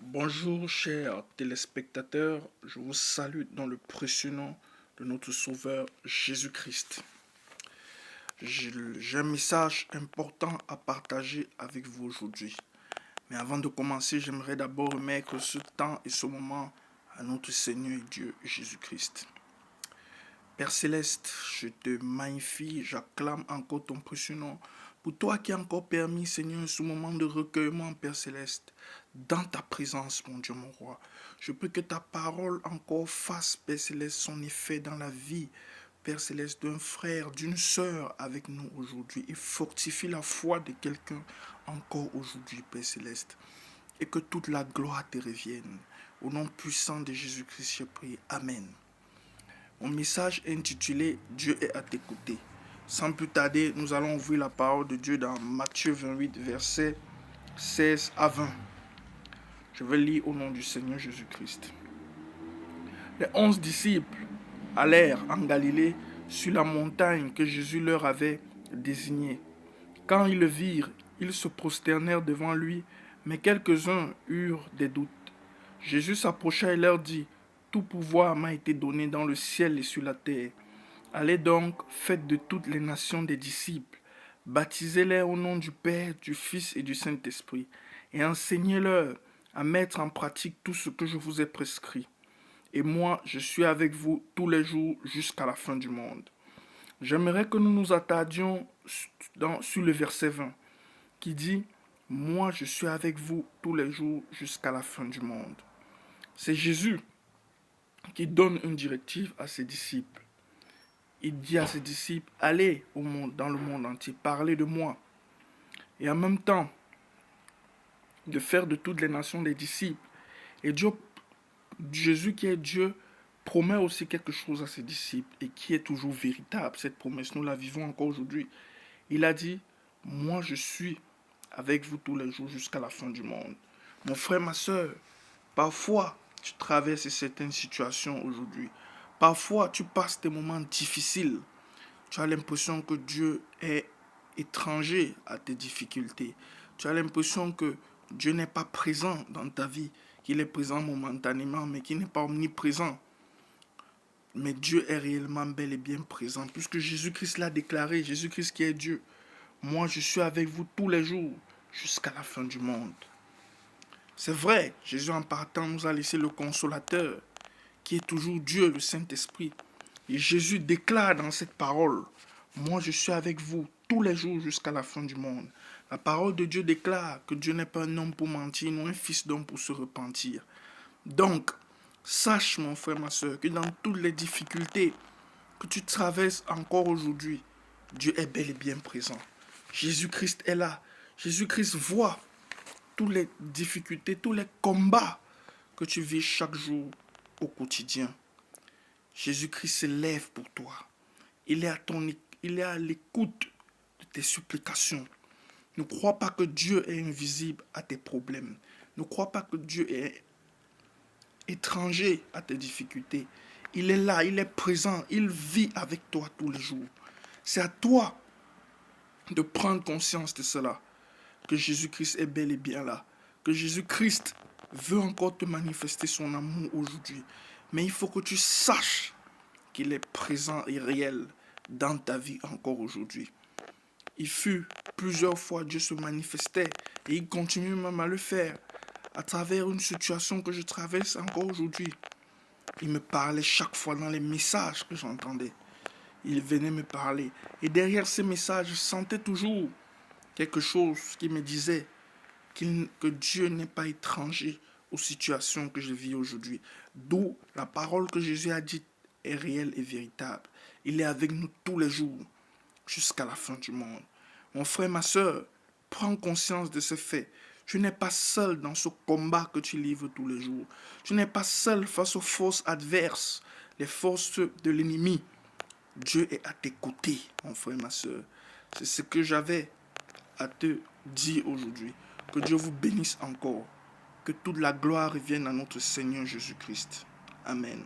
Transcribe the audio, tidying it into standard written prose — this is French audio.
Bonjour chers téléspectateurs, je vous salue dans le précieux nom de notre Sauveur Jésus-Christ. J'ai un message important à partager avec vous aujourd'hui. Mais avant de commencer, j'aimerais d'abord remettre ce temps et ce moment à notre Seigneur et Dieu Jésus-Christ. Père Céleste, je te magnifie, j'acclame encore ton précieux nom. Pour toi qui as encore permis, Seigneur, ce moment de recueillement, Père Céleste, dans ta présence, mon Dieu, mon roi. Je prie que ta parole encore fasse, Père Céleste, son effet dans la vie, Père Céleste, d'un frère, d'une sœur avec nous aujourd'hui. Et fortifie la foi de quelqu'un encore aujourd'hui, Père Céleste. Et que toute la gloire te revienne. Au nom puissant de Jésus-Christ, je prie. Amen. Mon message est intitulé « Dieu est à t'écouter ». Sans plus tarder, nous allons ouvrir la parole de Dieu dans Matthieu 28, versets 16 à 20. Je vais lire au nom du Seigneur Jésus-Christ. Les 11 disciples allèrent en Galilée sur la montagne que Jésus leur avait désignée. Quand ils le virent, ils se prosternèrent devant lui, mais quelques-uns eurent des doutes. Jésus s'approcha et leur dit « Tout pouvoir m'a été donné dans le ciel et sur la terre. Allez donc, faites de toutes les nations des disciples, baptisez-les au nom du Père, du Fils et du Saint-Esprit, et enseignez-leur à mettre en pratique tout ce que je vous ai prescrit. Et moi, je suis avec vous tous les jours jusqu'à la fin du monde. » J'aimerais que nous nous attardions sur le verset 20, qui dit « Moi, je suis avec vous tous les jours jusqu'à la fin du monde. » C'est Jésus qui donne une directive à ses disciples. Il dit à ses disciples, allez au monde, dans le monde entier, parlez de moi. Et en même temps, de faire de toutes les nations des disciples. Et Jésus qui est Dieu promet aussi quelque chose à ses disciples et qui est toujours véritable. Cette promesse, nous la vivons encore aujourd'hui. Il a dit, moi je suis avec vous tous les jours jusqu'à la fin du monde. Mon frère, ma soeur, parfois tu traverses certaines situations aujourd'hui. Parfois tu passes des moments difficiles. Tu as l'impression que Dieu est étranger à tes difficultés. Tu as l'impression que Dieu n'est pas présent dans ta vie, qu'il est présent momentanément, mais qu'il n'est pas omniprésent. Mais Dieu est réellement bel et bien présent, puisque Jésus-Christ l'a déclaré, Jésus-Christ qui est Dieu. Moi, je suis avec vous tous les jours, jusqu'à la fin du monde. C'est vrai, Jésus en partant nous a laissé le consolateur, qui est toujours Dieu, le Saint-Esprit. Et Jésus déclare dans cette parole, moi je suis avec vous tous les jours jusqu'à la fin du monde. La parole de Dieu déclare que Dieu n'est pas un homme pour mentir, non un fils d'homme pour se repentir. Donc, sache mon frère, ma soeur, que dans toutes les difficultés que tu traverses encore aujourd'hui, Dieu est bel et bien présent. Jésus-Christ est là. Jésus-Christ voit toutes les difficultés, tous les combats que tu vis chaque jour au quotidien. Jésus-Christ se lève pour toi. Il est à l'écoute de tes supplications. Ne crois pas que Dieu est invisible à tes problèmes. Ne crois pas que Dieu est étranger à tes difficultés. Il est là, il est présent, il vit avec toi tous les jours. C'est à toi de prendre conscience de cela, que Jésus-Christ est bel et bien là, que Jésus-Christ veut encore te manifester son amour aujourd'hui. Mais il faut que tu saches qu'il est présent et réel dans ta vie encore aujourd'hui. Il fut plusieurs fois Dieu se manifestait et il continue même à le faire à travers une situation que je traverse encore aujourd'hui. Il me parlait chaque fois dans les messages que j'entendais. Il venait me parler. Et derrière ces messages, je sentais toujours quelque chose qui me disait que Dieu n'est pas étranger aux situations que je vis aujourd'hui. D'où la parole que Jésus a dite est réelle et véritable. Il est avec nous tous les jours, jusqu'à la fin du monde. Mon frère, ma soeur, prends conscience de ce fait. Tu n'es pas seul dans ce combat que tu livres tous les jours. Tu n'es pas seul face aux forces adverses, les forces de l'ennemi. Dieu est à tes côtés, mon frère, ma soeur. C'est ce que j'avais à te dire aujourd'hui. Que Dieu vous bénisse encore. Que toute la gloire revienne à notre Seigneur Jésus-Christ. Amen.